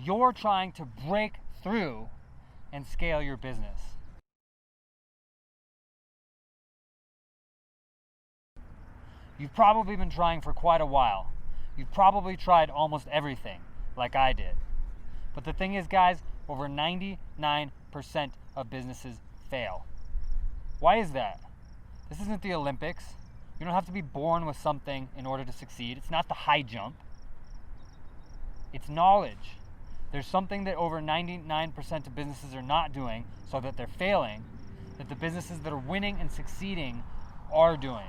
You're trying to break through and scale your business. You've probably been trying for quite a while. You've probably tried almost everything, like I did. But the thing is, guys, over 99% of businesses fail. Why is that? This isn't the Olympics. You don't have to be born with something in order to succeed. It's not the high jump. It's knowledge. There's something that over 99% of businesses are not doing, so that they're failing, that the businesses that are winning and succeeding are doing.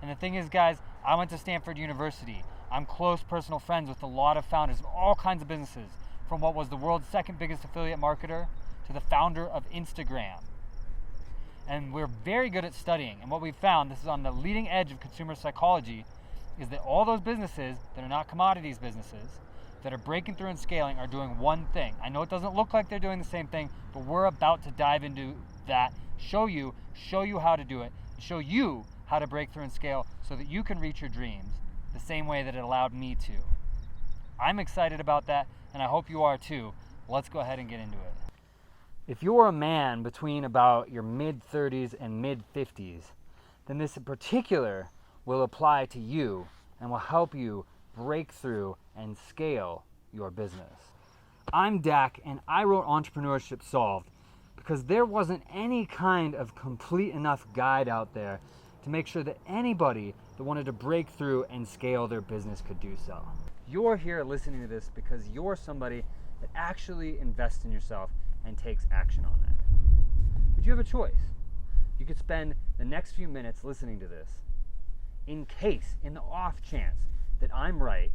And the thing is, guys, I went to Stanford University. I'm close personal friends with a lot of founders of all kinds of businesses, from what was the world's second biggest affiliate marketer to the founder of Instagram. And we're very good at studying. And what we've found, this is on the leading edge of consumer psychology, is that all those businesses that are not commodities businesses, that are breaking through and scaling, are doing one thing. I know it doesn't look like they're doing the same thing, but we're about to dive into that, show you how to do it, show you how to break through and scale so that you can reach your dreams the same way that it allowed me to. I'm excited about that, and I hope you are too. Let's go ahead and get into it. If you're a man between about your mid-30s and mid-50s, then this in particular will apply to you and will help you break through and scale your business. I'm Dak, and I wrote Entrepreneurship Solved because there wasn't any kind of complete enough guide out there to make sure that anybody that wanted to break through and scale their business could do so. You're here listening to this because you're somebody that actually invests in yourself and takes action on that. But you have a choice. You could spend the next few minutes listening to this in the off chance that I'm right,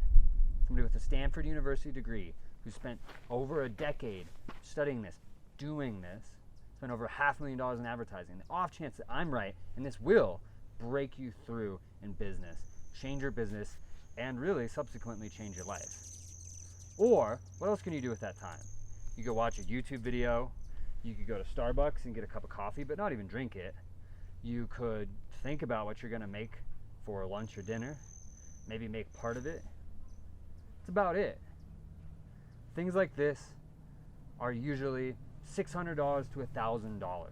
somebody with a Stanford University degree who spent over a decade studying this, doing this, spent over $500,000 in advertising, the off chance that I'm right, and this will break you through in business, change your business, and really subsequently change your life. Or what else can you do with that time? You could watch a YouTube video, you could go to Starbucks and get a cup of coffee but not even drink it. You could think about what you're going to make for lunch or dinner, maybe make part of it. That's about it. Things like this are usually $600 to $1,000.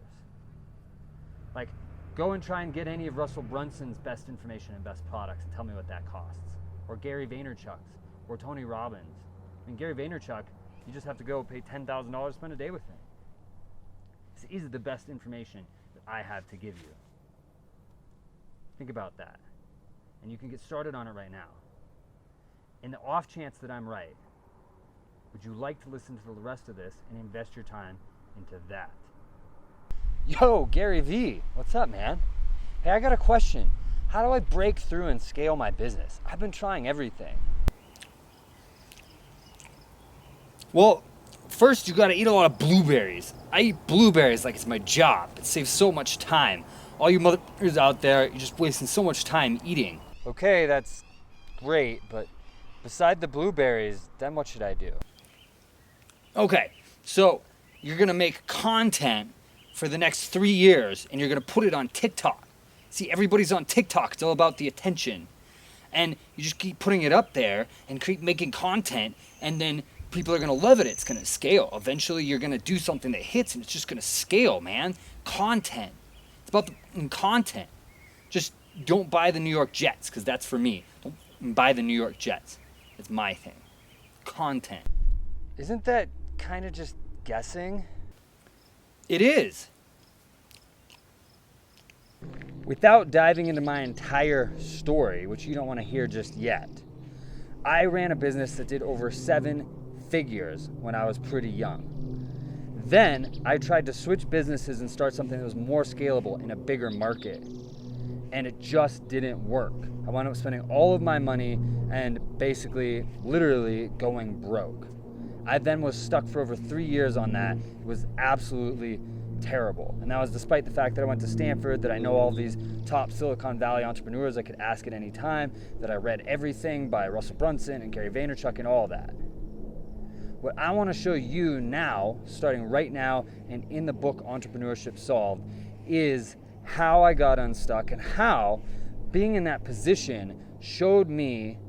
Like, go and try and get any of Russell Brunson's best information and best products and tell me what that costs. Or Gary Vaynerchuk's, or Tony Robbins. I mean, Gary Vaynerchuk, you just have to go pay $10,000 to spend a day with him. This is the best information that I have to give you. Think about that. And you can get started on it right now. In the off chance that I'm right, would you like to listen to the rest of this and invest your time into that? Yo, Gary V, what's up, man? Hey, I got a question. How do I break through and scale my business? I've been trying everything. Well, first you gotta eat a lot of blueberries. I eat blueberries like it's my job. It saves so much time. All you mothers out there, you're just wasting so much time eating. Okay, that's great, but beside the blueberries, then what should I do? Okay, so you're gonna make content for the next 3 years and you're gonna put it on TikTok. See, everybody's on TikTok. It's all about the attention. And you just keep putting it up there and keep making content, and then people are gonna love it. It's gonna scale. Eventually you're gonna do something that hits and it's just gonna scale, man. Content. It's about the content. Just don't buy the New York Jets, because that's for me. Don't buy the New York Jets. It's my thing. Content. Isn't that kind of just guessing? It is. Without diving into my entire story, which you don't want to hear just yet, I ran a business that did over 7 figures when I was pretty young. Then I tried to switch businesses and start something that was more scalable in a bigger market, and it just didn't work. I wound up spending all of my money and basically literally going broke. I then was stuck for over 3 years on that. It was absolutely terrible. And that was despite the fact that I went to Stanford, that I know all these top Silicon Valley entrepreneurs I could ask at any time, that I read everything by Russell Brunson and Gary Vaynerchuk and all that. What I want to show you now, starting right now and in the book Entrepreneurship Solved, is how I got unstuck and how being in that position showed me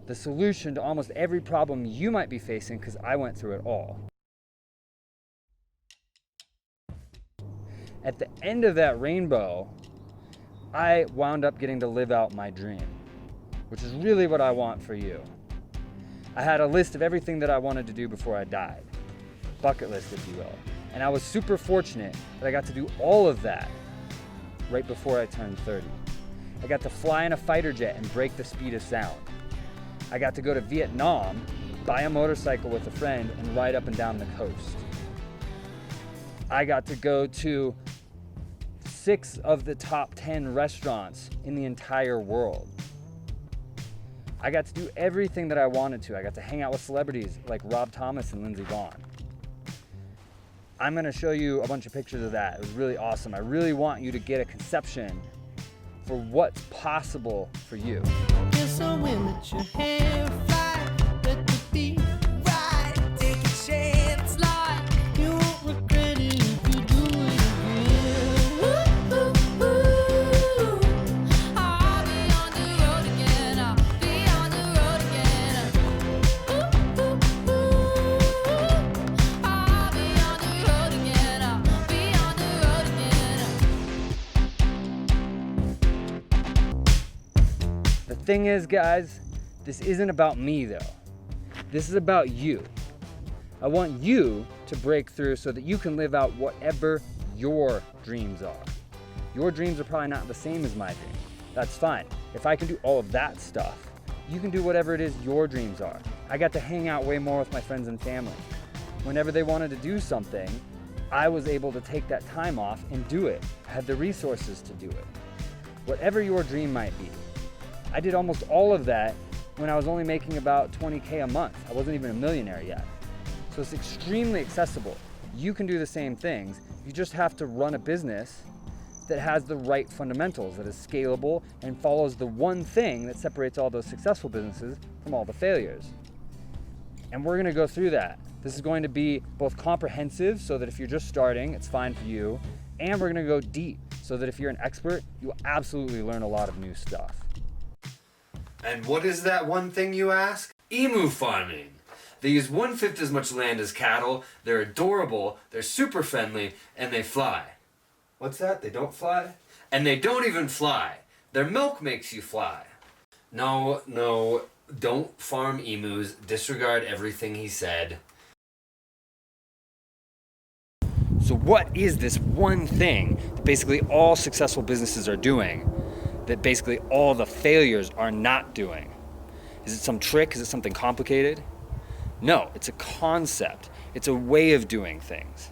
the solution to almost every problem you might be facing, because I went through it all. At the end of that rainbow, I wound up getting to live out my dream, which is really what I want for you. I had a list of everything that I wanted to do before I died, bucket list if you will, and I was super fortunate that I got to do all of that right before I turned 30. I got to fly in a fighter jet and break the speed of sound. I got to go to Vietnam, buy a motorcycle with a friend, and ride up and down the coast. I got to go to 6 of the top 10 restaurants in the entire world. I got to do everything that I wanted to. I got to hang out with celebrities like Rob Thomas and Lindsey Vonn. I'm gonna show you a bunch of pictures of that. It was really awesome. I really want you to get a conception for what's possible for you. Guess I'll win at your hair fly. Let the beat ride. Take a chance, like you won't regret it if you do it again. Ooh, ooh, ooh. I'll be on the road again. I'll be on the road again. Ooh, ooh, ooh. I'll be on the road again. I'll be on the road again. The thing is, guys, this isn't about me though. This is about you. I want you to break through so that you can live out whatever your dreams are. Your dreams are probably not the same as my dream. That's fine. If I can do all of that stuff, you can do whatever it is your dreams are. I got to hang out way more with my friends and family. Whenever they wanted to do something, I was able to take that time off and do it. I had the resources to do it. Whatever your dream might be. I did almost all of that when I was only making about 20K a month. I wasn't even a millionaire yet. So it's extremely accessible. You can do the same things. You just have to run a business that has the right fundamentals, that is scalable and follows the one thing that separates all those successful businesses from all the failures. And we're gonna go through that. This is going to be both comprehensive, so that if you're just starting, it's fine for you, and we're gonna go deep, so that if you're an expert, you'll absolutely learn a lot of new stuff. And what is that one thing, you ask? Emu farming. They use 1/5 as much land as cattle, they're adorable, they're super friendly, and they fly. What's that? They don't fly? And they don't even fly. Their milk makes you fly. No, don't farm emus. Disregard everything he said. So what is this one thing that basically all successful businesses are doing that basically all the failures are not doing? Is it some trick? Is it something complicated? No, it's a concept. It's a way of doing things.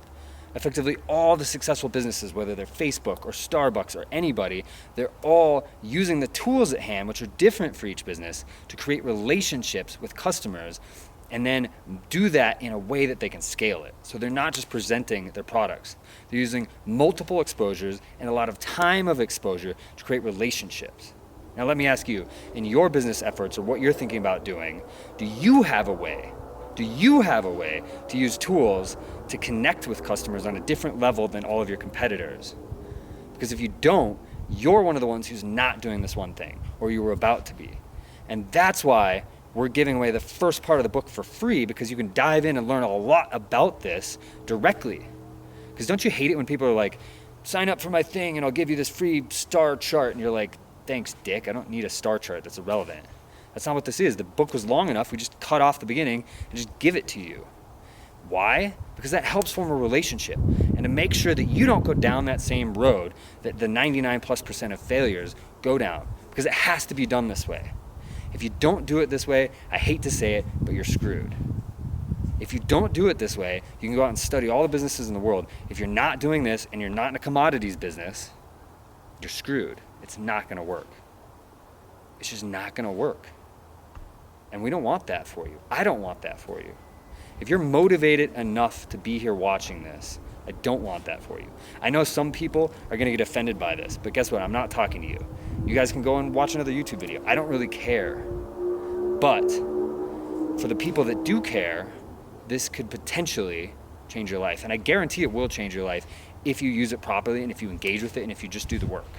Effectively, all the successful businesses, whether they're Facebook or Starbucks or anybody, they're all using the tools at hand, which are different for each business, to create relationships with customers and then do that in a way that they can scale it. So they're not just presenting their products. They're using multiple exposures and a lot of time of exposure to create relationships. Now let me ask you, in your business efforts or what you're thinking about doing, do you have a way to use tools to connect with customers on a different level than all of your competitors? Because if you don't, you're one of the ones who's not doing this one thing, or you were about to be. And that's why we're giving away the first part of the book for free, because you can dive in and learn a lot about this directly. Because don't you hate it when people are like, sign up for my thing and I'll give you this free star chart, and you're like, thanks, dick, I don't need a star chart, that's irrelevant. That's not what this is. The book was long enough, we just cut off the beginning and just give it to you. Why? Because that helps form a relationship, and to make sure that you don't go down that same road that the 99+% of failures go down, because it has to be done this way. If you don't do it this way, I hate to say it, but you're screwed. If you don't do it this way, you can go out and study all the businesses in the world. If you're not doing this and you're not in a commodities business, you're screwed. It's not gonna work. It's just not gonna work. And we don't want that for you. I don't want that for you. If you're motivated enough to be here watching this, I don't want that for you. I know some people are gonna get offended by this, but guess what? I'm not talking to you. You guys can go and watch another YouTube video. I don't really care. But for the people that do care, this could potentially change your life. And I guarantee it will change your life if you use it properly and if you engage with it and if you just do the work.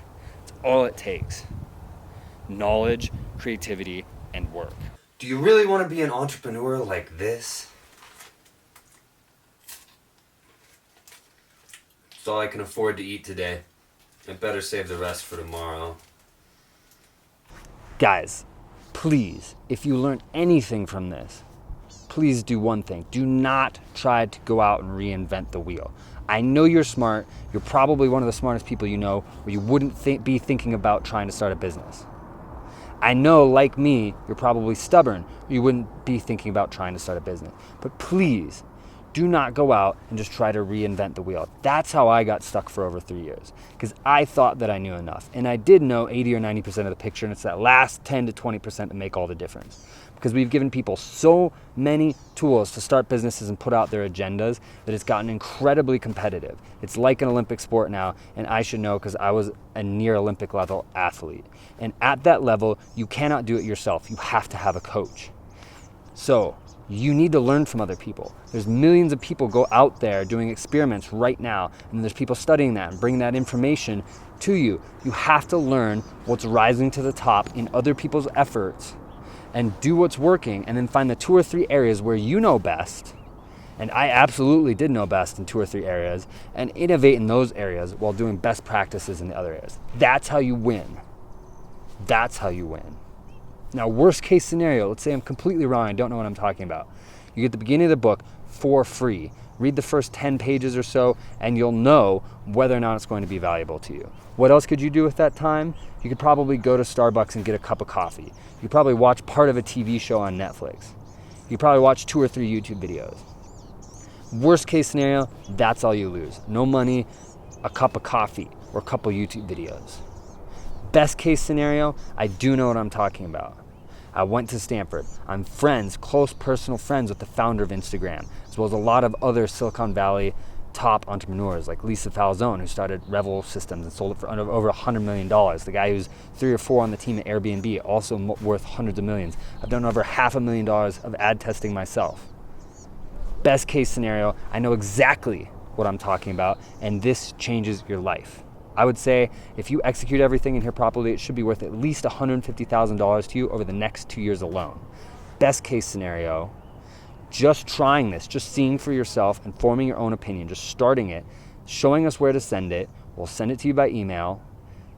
It's all it takes. Knowledge, creativity, and work. Do you really want to be an entrepreneur like this? It's all I can afford to eat today. I better save the rest for tomorrow. Guys, please, if you learn anything from this, please do one thing. Do not try to go out and reinvent the wheel. I know you're smart. You're probably one of the smartest people you know, or you wouldn't be thinking about trying to start a business. I know, like me, you're probably stubborn. Or you wouldn't be thinking about trying to start a business. But please, do not go out and just try to reinvent the wheel. That's how I got stuck for over 3 years, because I thought that I knew enough. And I did know 80 or 90% of the picture, and it's that last 10 to 20% that make all the difference. Because we've given people so many tools to start businesses and put out their agendas that it's gotten incredibly competitive. It's like an Olympic sport now, and I should know because I was a near Olympic level athlete. And at that level, you cannot do it yourself. You have to have a coach. So you need to learn from other people. There's millions of people go out there doing experiments right now, and there's people studying that and bringing that information to you. You have to learn what's rising to the top in other people's efforts and do what's working, and then find the 2 or 3 areas where you know best. And I absolutely did know best in 2 or 3 areas, and innovate in those areas while doing best practices in the other areas. That's how you win. That's how you win. Now, worst case scenario, let's say I'm completely wrong, I don't know what I'm talking about. You get the beginning of the book for free. Read the first 10 pages or so, and you'll know whether or not it's going to be valuable to you. What else could you do with that time? You could probably go to Starbucks and get a cup of coffee. You could probably watch part of a TV show on Netflix. You could probably watch 2 or 3 YouTube videos. Worst case scenario, that's all you lose. No money, a cup of coffee, or a couple YouTube videos. Best case scenario, I do know what I'm talking about. I went to Stanford. I'm friends, close personal friends with the founder of Instagram, as well as a lot of other Silicon Valley top entrepreneurs like Lisa Falzone, who started Revel Systems and sold it for over $100 million. The guy who's 3 or 4 on the team at Airbnb, also worth hundreds of millions. I've done over $500,000 of ad testing myself. Best case scenario, I know exactly what I'm talking about, and this changes your life. I would say if you execute everything in here properly, it should be worth at least $150,000 to you over the next 2 years alone. Best case scenario, just trying this, just seeing for yourself and forming your own opinion, just starting it, showing us where to send it. We'll send it to you by email.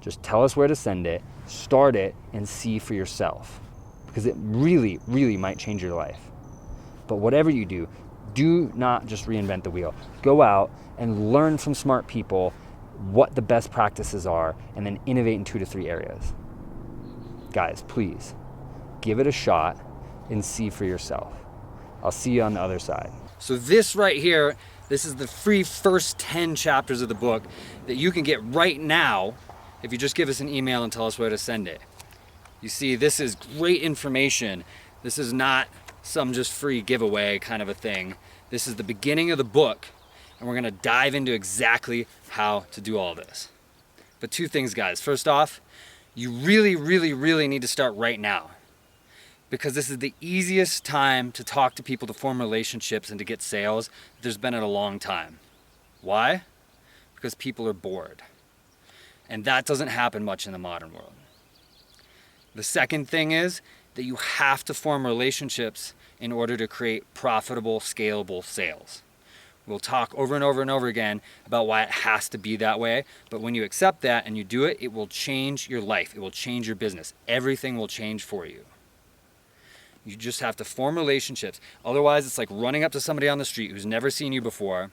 Just tell us where to send it, start it, and see for yourself, because it really, really might change your life. But whatever you do, do not just reinvent the wheel. Go out and learn from smart people what the best practices are, and then innovate in 2 to 3 areas. Guys, please give it a shot and see for yourself. I'll see you on the other side. So this right here, this is the free first 10 chapters of the book that you can get right now if you just give us an email and tell us where to send it. You see, this is great information. This is not some just free giveaway kind of a thing. This is the beginning of the book, and we're gonna dive into exactly how to do all this. But 2 things, guys. First off, you really, really, really need to start right now, because this is the easiest time to talk to people, to form relationships, and to get sales there's been in a long time. Why? Because people are bored. And that doesn't happen much in the modern world. The second thing is that you have to form relationships in order to create profitable, scalable sales. We'll talk over and over and over again about why it has to be that way, but when you accept that and you do it, it will change your life. It will change your business. Everything will change for you. You just have to form relationships. Otherwise, it's like running up to somebody on the street who's never seen you before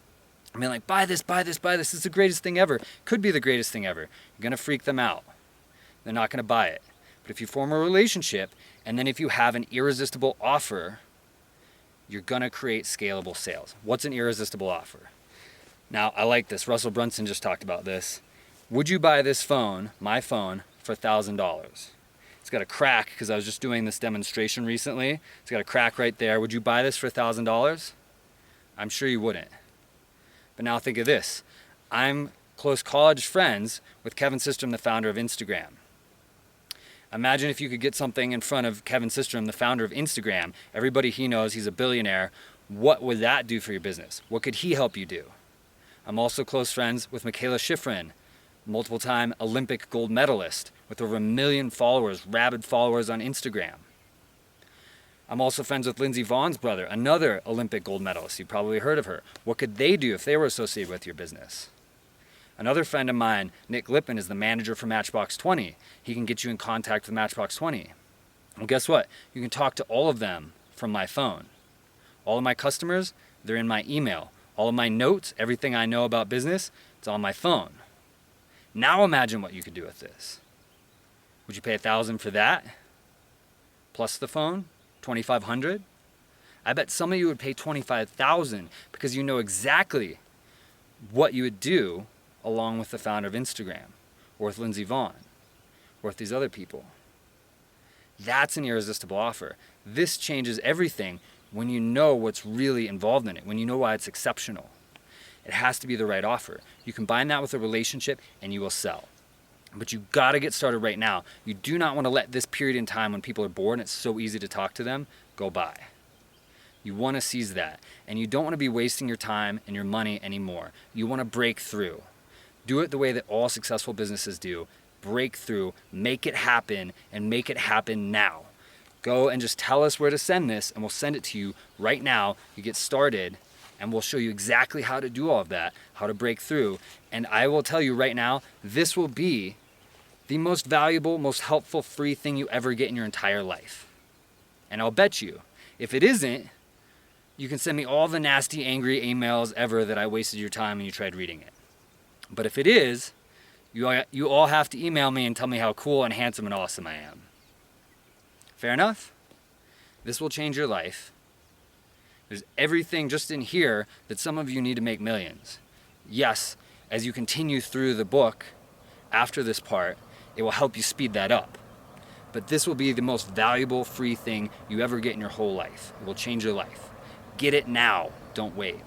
and being like, buy this, buy this, buy this. It's the greatest thing ever. Could be the greatest thing ever. You're gonna freak them out. They're not gonna buy it. But if you form a relationship, and then if you have an irresistible offer, you're gonna create scalable sales. What's an irresistible offer? Now, I like this. Russell Brunson just talked about this. Would you buy this phone, my phone, for $1,000? It's got a crack, because I was just doing this demonstration recently. It's got a crack right there. Would you buy this for $1,000? I'm sure you wouldn't. But now think of this. I'm close college friends with Kevin Systrom, the founder of Instagram. Imagine if you could get something in front of Kevin Systrom, the founder of Instagram. Everybody he knows, he's a billionaire. What would that do for your business? What could he help you do? I'm also close friends with Mikaela Shiffrin, multiple-time Olympic gold medalist with over 1 million followers, rabid followers on Instagram. I'm also friends with Lindsey Vaughn's brother, another Olympic gold medalist. You've probably heard of her. What could they do if they were associated with your business? Another friend of mine, Nick Lippin, is the manager for Matchbox 20. He can get you in contact with Matchbox 20. Well, guess what? You can talk to all of them from my phone. All of my customers, they're in my email. All of my notes, everything I know about business, it's on my phone. Now imagine what you could do with this. Would you pay $1,000 for that? Plus the phone? $2,500? I bet some of you would pay $25,000 because you know exactly what you would do along with the founder of Instagram, or with Lindsey Vaughn, or with these other people. That's an irresistible offer. This changes everything when you know what's really involved in it, when you know why it's exceptional. It has to be the right offer. You combine that with a relationship and you will sell. But you gotta get started right now. You do not wanna let this period in time when people are bored and it's so easy to talk to them go by. You wanna seize that. And you don't wanna be wasting your time and your money anymore. You wanna break through. Do it the way that all successful businesses do. Break through, make it happen, and make it happen now. Go and just tell us where to send this and we'll send it to you right now. You get started and we'll show you exactly how to do all of that, how to break through. And I will tell you right now, this will be the most valuable, most helpful free thing you ever get in your entire life. And I'll bet you, if it isn't, you can send me all the nasty, angry emails ever that I wasted your time and you tried reading it. But if it is, you all have to email me and tell me how cool and handsome and awesome I am. Fair enough? This will change your life. There's everything just in here that some of you need to make millions. Yes, as you continue through the book, after this part, it will help you speed that up. But this will be the most valuable free thing you ever get in your whole life. It will change your life. Get it now, don't wait.